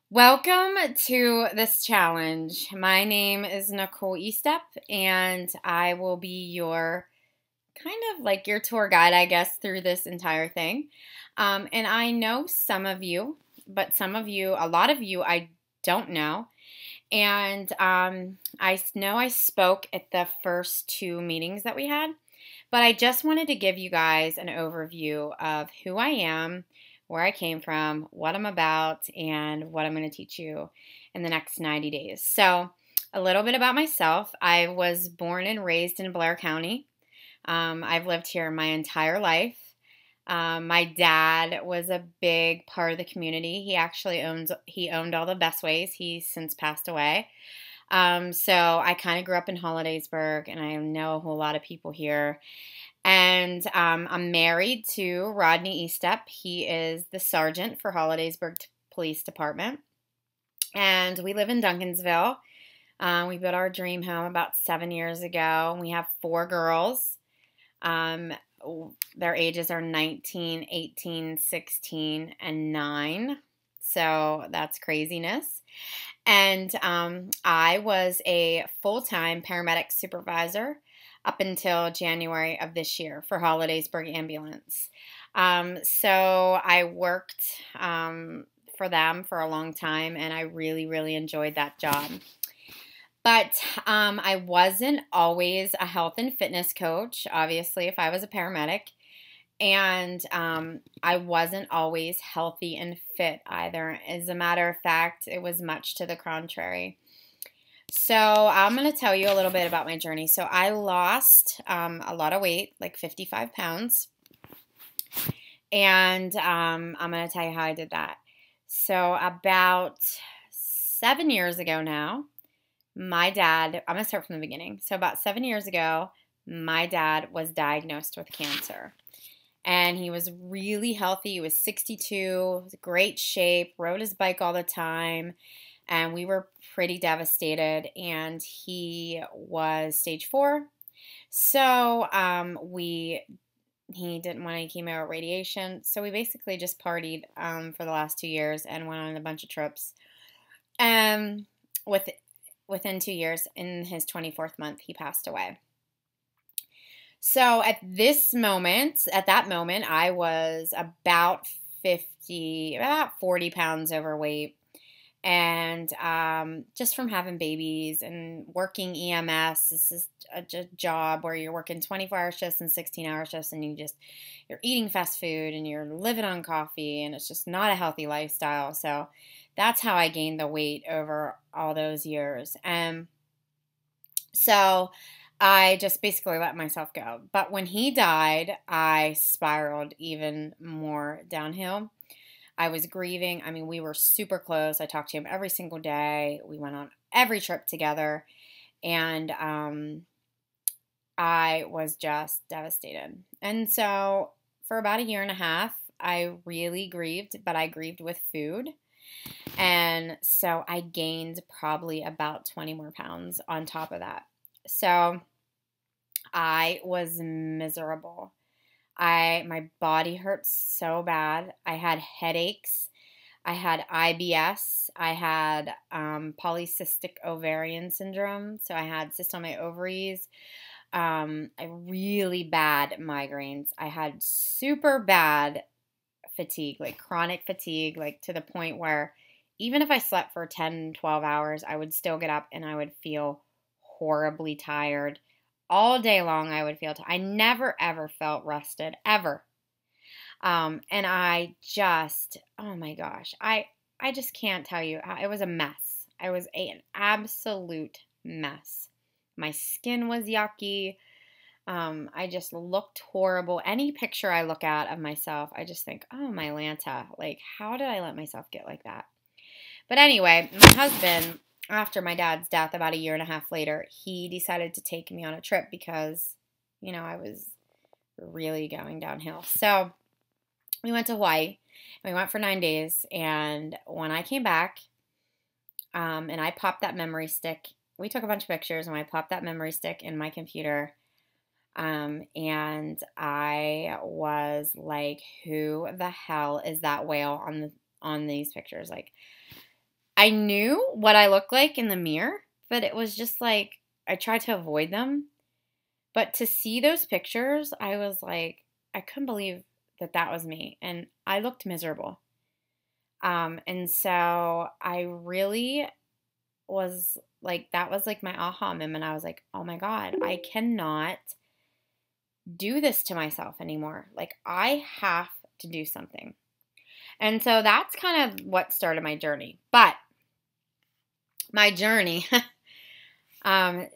Welcome to this challenge. My name is Nicole Estep, and I will be your kind of like your tour guide, I guess, through this entire thing. And I know some of you, but some of you, a lot of you, I don't know. And I know I spoke at the first two meetings that we had, but I just wanted to give you guys an overview of who I am, where I came from, what I'm about, and what I'm going to teach you in the next 90 days. So, a little bit about myself. I was born and raised in Blair County. I've lived here my entire life. My dad was a big part of the community. He owned all the Best Ways. He's since passed away. So I kind of grew up in Hollidaysburg, and I know a whole lot of people here. And I'm married to Rodney Estep. He is the sergeant for Hollidaysburg Police Department. And we live in Duncansville. We built our dream home about 7 years ago. We have 4 girls. Their ages are 19, 18, 16, and 9. So that's craziness. And I was a full-time paramedic supervisor up until January of this year for Hollidaysburg Ambulance. So I worked for them for a long time, and I really, really enjoyed that job. But I wasn't always a health and fitness coach, obviously, if I was a paramedic. And I wasn't always healthy and fit either. As a matter of fact, it was much to the contrary. So I'm going to tell you a little bit about my journey. So I lost a lot of weight, like 55 pounds. And I'm going to tell you how I did that. So about 7 years ago now, my dad, I'm going to start from the beginning. So about 7 years ago, my dad was diagnosed with cancer. And he was really healthy. He was 62, was in great shape, rode his bike all the time. And we were pretty devastated. And he was stage 4. So he didn't want any chemo or radiation. So we basically just partied for the last 2 years and went on a bunch of trips. Within 2 years, in his 24th month, he passed away. So at that moment, I was about 40 pounds overweight. And just from having babies and working EMS, this is a job where you're working 24-hour shifts and 16-hour shifts, and you're eating fast food and you're living on coffee, and it's just not a healthy lifestyle. So that's how I gained the weight over all those years. And so I just basically let myself go. But when he died, I spiraled even more downhill. I was grieving. I mean, we were super close. I talked to him every single day. We went on every trip together. And I was just devastated. And so for about a year and a half, I really grieved, but I grieved with food. And so I gained probably about 20 more pounds on top of that. So I was miserable. My body hurt so bad. I had headaches. I had IBS. I had polycystic ovarian syndrome. So I had cysts on my ovaries. Really bad migraines. I had super bad fatigue, like chronic fatigue, like to the point where even if I slept for 10, 12 hours, I would still get up and I would feel horribly tired. All day long, I would feel tired. I never, ever felt rested, ever. And I just, oh my gosh, I just can't tell you. It was a mess. I was an absolute mess. My skin was yucky. I just looked horrible. Any picture I look at of myself, I just think, oh, my Lanta, like, how did I let myself get like that? But anyway, my husband, after my dad's death, about a year and a half later, he decided to take me on a trip because, I was really going downhill. So we went to Hawaii. We went for 9 days. And when I came back, and I popped that memory stick, we took a bunch of pictures, and I popped that memory stick in my computer. And I was like, who the hell is that whale on these pictures? Like, I knew what I looked like in the mirror, but it was just like I tried to avoid them. But to see those pictures, I was like, I couldn't believe that that was me. And I looked miserable. And so I really was like, that was like my aha moment. I was like, oh my God, I cannot do this to myself anymore. Like, I have to do something. And so that's kind of what started my journey. But my journey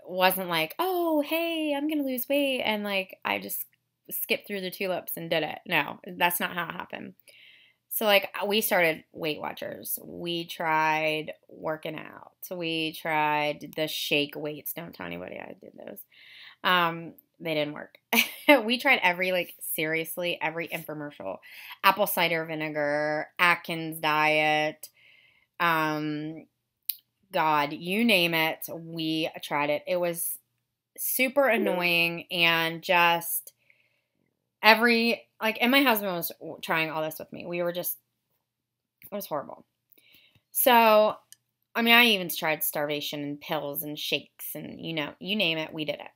wasn't like, oh, hey, I'm going to lose weight. And like, I just skipped through the tulips and did it. No, that's not how it happened. So like, we started Weight Watchers. We tried working out. So we tried the shake weights. Don't tell anybody I did those. They didn't work. We tried seriously, every infomercial. Apple cider vinegar, Atkins diet, God, you name it, we tried it. It was super annoying and just and my husband was trying all this with me. It was horrible. So, I mean, I even tried starvation and pills and shakes and, you name it, we did it.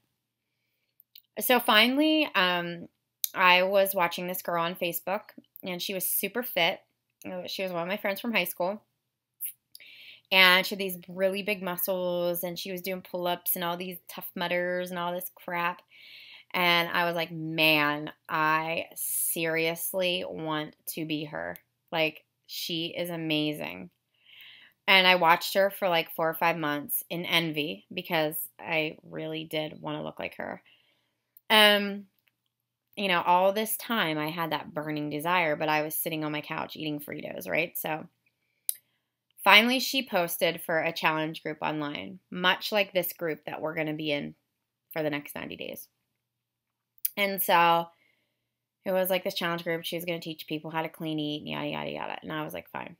So finally, I was watching this girl on Facebook and she was super fit. She was one of my friends from high school. And she had these really big muscles, and she was doing pull-ups and all these Tough Mudders and all this crap. And I was like, man, I seriously want to be her. Like, she is amazing. And I watched her for like 4 or 5 months in envy because I really did want to look like her. All this time I had that burning desire, but I was sitting on my couch eating Fritos, right? So finally, she posted for a challenge group online, much like this group that we're going to be in for the next 90 days. And so it was like this challenge group. She was going to teach people how to clean eat, yada, yada, yada. And I was like, fine.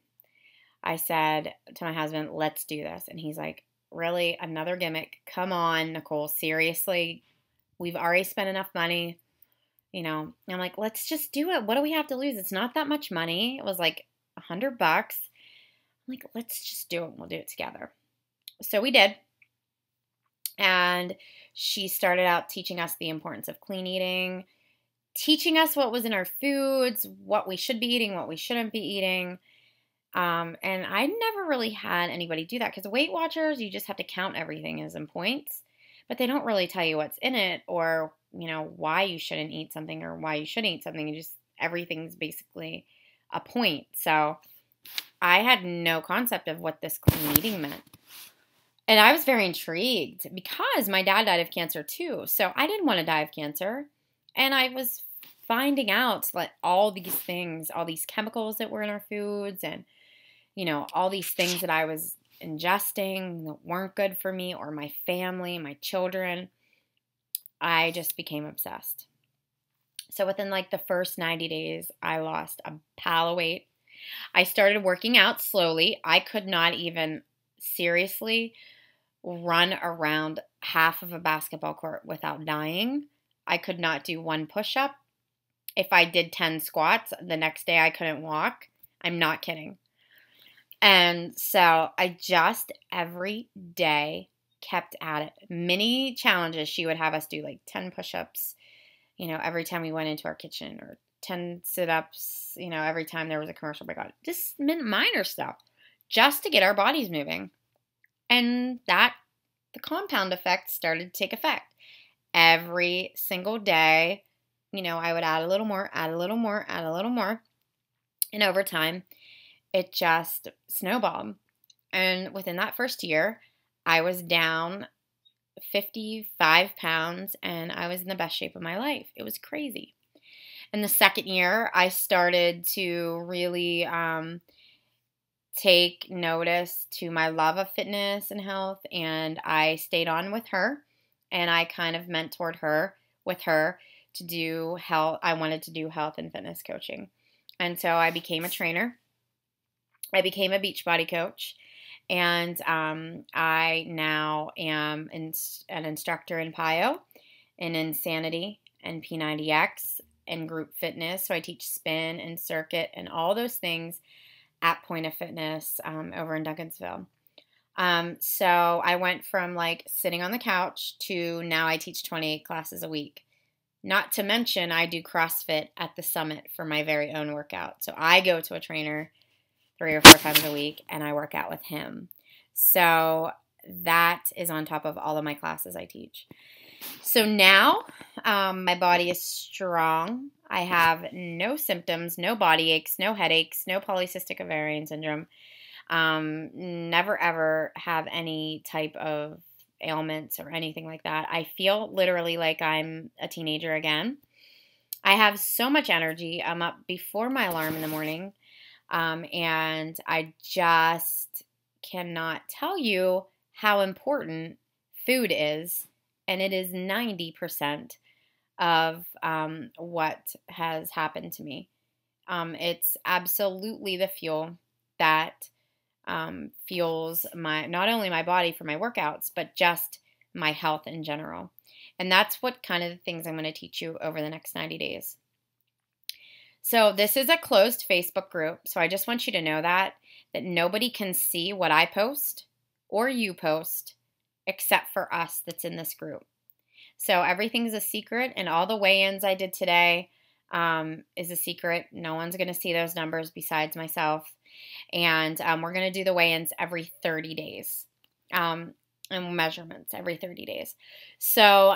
I said to my husband, let's do this. And he's like, really? Another gimmick? Come on, Nicole. Seriously? We've already spent enough money. I'm like, let's just do it. What do we have to lose? It's not that much money. It was like $100. Like, let's just do it. We'll do it together. So we did. And she started out teaching us the importance of clean eating, teaching us what was in our foods, what we should be eating, what we shouldn't be eating. And I never really had anybody do that because Weight Watchers, you just have to count everything as in points, but they don't really tell you what's in it or, why you shouldn't eat something or why you should eat something. Everything's basically a point. So I had no concept of what this clean eating meant. And I was very intrigued because my dad died of cancer too. So I didn't want to die of cancer. And I was finding out like all these things, all these chemicals that were in our foods and, all these things that I was ingesting that weren't good for me or my family, my children. I just became obsessed. So within like the first 90 days, I lost a pile of weight. I started working out slowly. I could not even seriously run around half of a basketball court without dying. I could not do one push-up. If I did 10 squats, the next day I couldn't walk. I'm not kidding. And so I just every day kept at it. Mini challenges she would have us do, like 10 push-ups, every time we went into our kitchen, or 10 sit-ups, every time there was a commercial break on. Just minor stuff, just to get our bodies moving. And the compound effect started to take effect. Every single day, I would add a little more, add a little more, add a little more. And over time, it just snowballed. And within that first year, I was down 55 pounds and I was in the best shape of my life. It was crazy. In the second year, I started to really take notice to my love of fitness and health, and I stayed on with her, and I kind of mentored her with her to do health. I wanted to do health and fitness coaching. And so I became a trainer. I became a Beachbody coach. And I now am an instructor in PIO, in Insanity, and P90X, and group fitness. So I teach spin and circuit and all those things at Point of Fitness over in Duncansville. So I went from like sitting on the couch to now I teach 28 classes a week. Not to mention I do CrossFit at the Summit for my very own workout. So I go to a trainer 3 or 4 times a week and I work out with him. So that is on top of all of my classes I teach. So now my body is strong. I have no symptoms, no body aches, no headaches, no polycystic ovarian syndrome. Never ever have any type of ailments or anything like that. I feel literally like I'm a teenager again. I have so much energy. I'm up before my alarm in the morning. And I just cannot tell you how important food is. And it is 90% of what has happened to me. It's absolutely the fuel that fuels not only my body for my workouts, but just my health in general. And that's what kind of the things I'm going to teach you over the next 90 days. So this is a closed Facebook group. So I just want you to know that nobody can see what I post or you post except for us that's in this group. So everything's a secret, and all the weigh-ins I did today is a secret. No one's going to see those numbers besides myself. And we're going to do the weigh-ins every 30 days and measurements every 30 days. So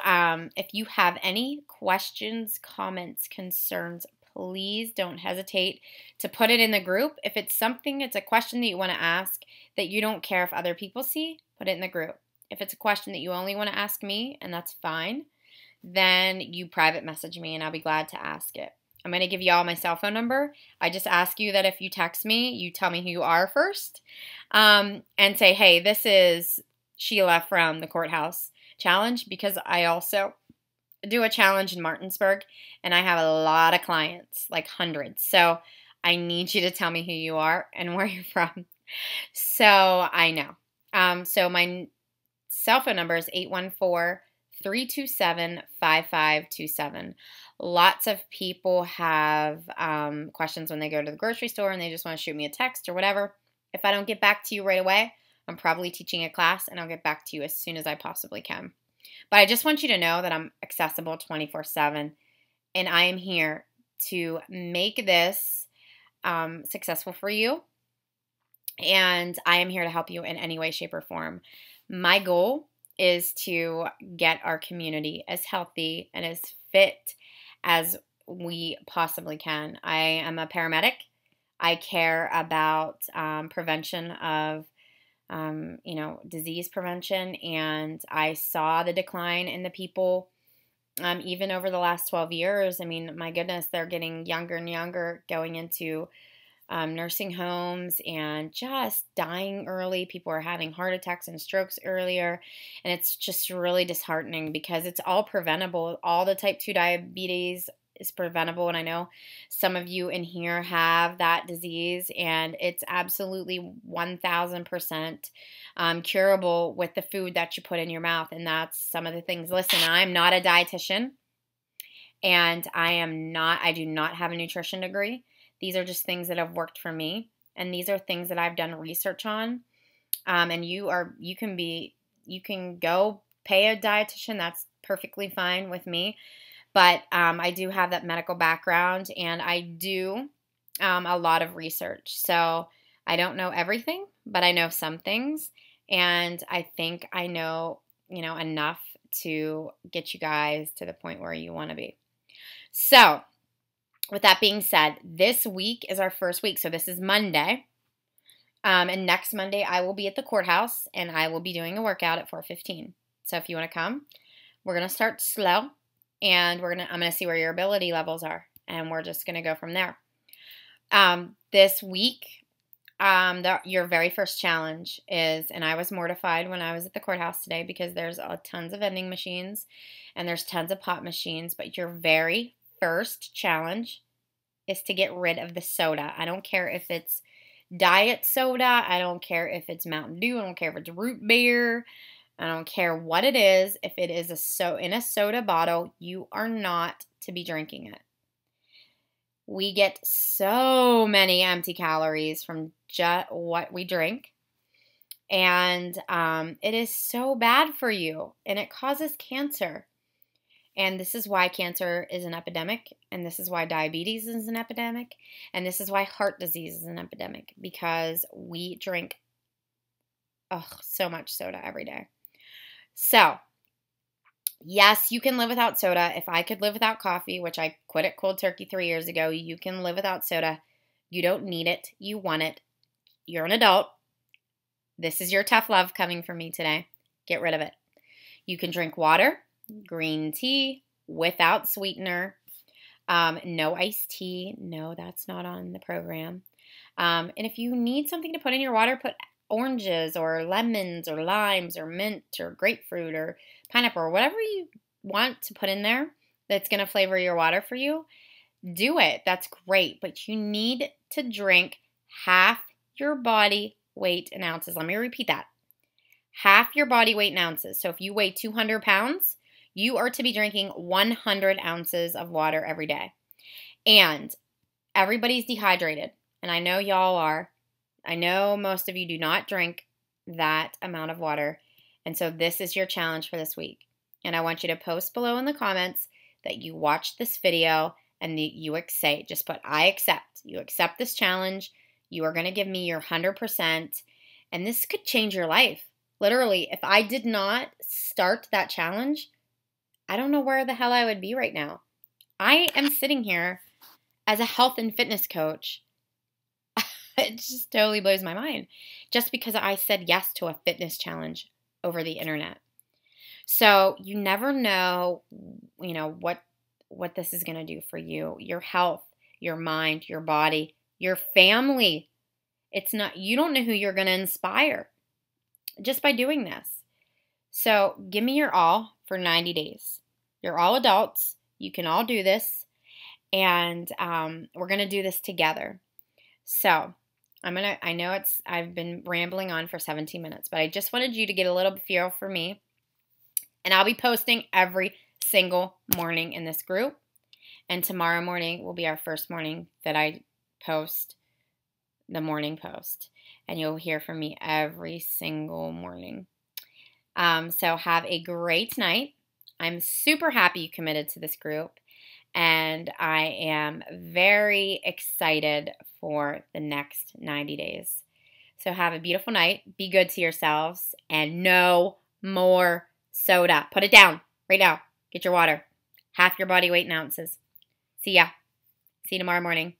if you have any questions, comments, concerns, please don't hesitate to put it in the group. If it's a question that you want to ask that you don't care if other people see, put it in the group. If it's a question that you only want to ask me, and that's fine, then you private message me and I'll be glad to ask it. I'm going to give you all my cell phone number. I just ask you that if you text me, you tell me who you are first and say, hey, this is Sheila from the Courthouse Challenge, because I also do a challenge in Martinsburg and I have a lot of clients, like hundreds. So I need you to tell me who you are and where you're from so I know. So my cell phone number is 814-327-5527. Lots of people have questions when they go to the grocery store and they just want to shoot me a text or whatever. If I don't get back to you right away, I'm probably teaching a class and I'll get back to you as soon as I possibly can. But I just want you to know that I'm accessible 24/7 and I am here to make this successful for you. And I am here to help you in any way, shape, or form. My goal is to get our community as healthy and as fit as we possibly can. I am a paramedic. I care about prevention of, disease prevention, and I saw the decline in the people even over the last 12 years. I mean, my goodness, they're getting younger and younger, going into nursing homes and just dying early. People are having heart attacks and strokes earlier. And it's just really disheartening because it's all preventable. All the type 2 diabetes is preventable. And I know some of you in here have that disease, and it's absolutely 1000% curable with the food that you put in your mouth. And that's some of the things. Listen, I'm not a dietitian and I do not have a nutrition degree. These are just things that have worked for me, and these are things that I've done research on. And you can go pay a dietitian. That's perfectly fine with me. But I do have that medical background, and I do a lot of research. So I don't know everything, but I know some things, and I think I know, enough to get you guys to the point where you want to be. So with that being said, this week is our first week. So this is Monday. And next Monday, I will be at the Courthouse, and I will be doing a workout at 4:15. So if you want to come, we're going to start slow, and I'm going to see where your ability levels are, and we're just going to go from there. This week, your very first challenge is, and I was mortified when I was at the Courthouse today because there's tons of vending machines, and there's tons of pop machines, but your very first challenge is to get rid of the soda. I don't care if it's diet soda. I don't care if it's Mountain Dew. I don't care if it's root beer. I don't care what it is. If it is in a soda bottle, you are not to be drinking it. We get so many empty calories from just what we drink. And it is so bad for you, and it causes cancer. And this is why cancer is an epidemic, and this is why diabetes is an epidemic, and this is why heart disease is an epidemic, because we drink so much soda every day. So, yes, you can live without soda. If I could live without coffee, which I quit it cold turkey 3 years ago, you can live without soda. You don't need it. You want it. You're an adult. This is your tough love coming from me today. Get rid of it. You can drink water, green tea, without sweetener, no iced tea. No, that's not on the program. And if you need something to put in your water, put oranges or lemons or limes or mint or grapefruit or pineapple or whatever you want to put in there that's going to flavor your water for you. Do it. That's great. But you need to drink half your body weight in ounces. Let me repeat that. Half your body weight in ounces. So if you weigh 200 pounds, you are to be drinking 100 ounces of water every day. And everybody's dehydrated. And I know y'all are. I know most of you do not drink that amount of water. And so this is your challenge for this week. And I want you to post below in the comments that you watched this video and that you say, just put, I accept. You accept this challenge. You are going to give me your 100%. And this could change your life. Literally, if I did not start that challenge, I don't know where the hell I would be right now. I am sitting here as a health and fitness coach. It just totally blows my mind. Just because I said yes to a fitness challenge over the internet. So you never know, what this is going to do for you, your health, your mind, your body, your family. You don't know who you're going to inspire just by doing this. So give me your all for 90 days. You're all adults. You can all do this. And we're going to do this together. So I know I've been rambling on for 17 minutes, but I just wanted you to get a little feel for me. And I'll be posting every single morning in this group. And tomorrow morning will be our first morning that I post the morning post. And you'll hear from me every single morning. So have a great night. I'm super happy you committed to this group. And I am very excited for the next 90 days. So have a beautiful night. Be good to yourselves. And no more soda. Put it down right now. Get your water. Half your body weight in ounces. See ya. See you tomorrow morning.